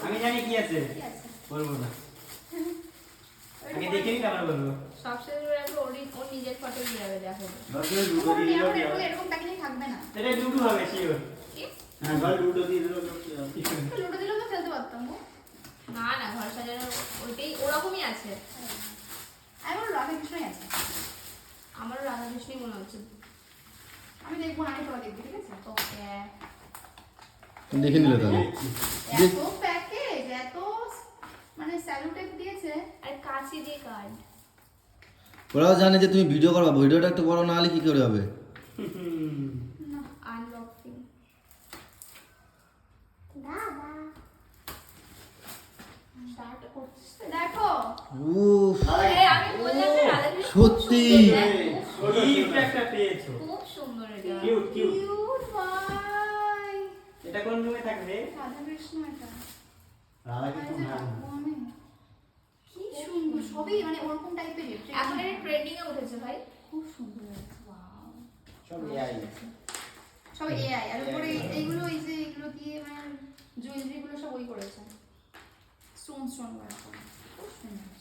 আমি জানি কি আছে, কি আছে? বলবো না। আগে দেখে নি তারপর বলবো। সবশেষে ওর নিজের ফটো দিয়ে যাবে দেখো। দরকার লুডো দিয়ে দিলো কি হবে? এরকম প্যাকেজিং থাকবে না। এটা লুডো হবে শিওর। কি? হ্যাঁ, বল লুডো দিয়ে দিলো কি হবে? লুডো দিলেও তো খেলতে পারতাম গো। না না, ঘর সাজানোর ওইটাই ওরকমই আছে। আমার রাধাকৃষ্ণই আছে। আমারও রাধাকৃষ্ণই মনে হচ্ছে। আমি দেখবো, আমি তোরা দেখবি, ঠিক আছে? ওকে। দেখে নিলে তাহলে। এত প্যাকেজ, এত মানে স্যালুটেপ দিয়েছে আর কাঁচি দিয়ে কার্ড। ওরাও জানে যে তুমি ভিডিও করবা, ভিডিওটা একটু বড় না হলে কি করে হবে? না, আনবক্সিং। দাদা স্টার্ট করছিস তো? দেখো। উফ, আমি বললাম যে রাধাকৃষ্ণ সত্যি। গিফট একটা পেয়েছো। খুব সুন্দর এটা। Cute cute. কিউট ভাই। এটা কোন রুমে থাকবে? রাধাকৃষ্ণ এটা। রাধাকৃষ্ণ না। আমি কি সুন্দর, সবই মানে ওরকম টাইপের। এখন এটা ট্রেন্ডিং এ উঠেছে ভাই, খুব সুন্দর লাগছে। ওয়াও, সব এআই। সব এআই। আর উপরে এইগুলো, এই যে এগুলো দিয়ে মানে জুয়েলারি গুলো সব ওই করেছে, স্টোন স্টোন ওয়ার্ক করা, খুব সুন্দর।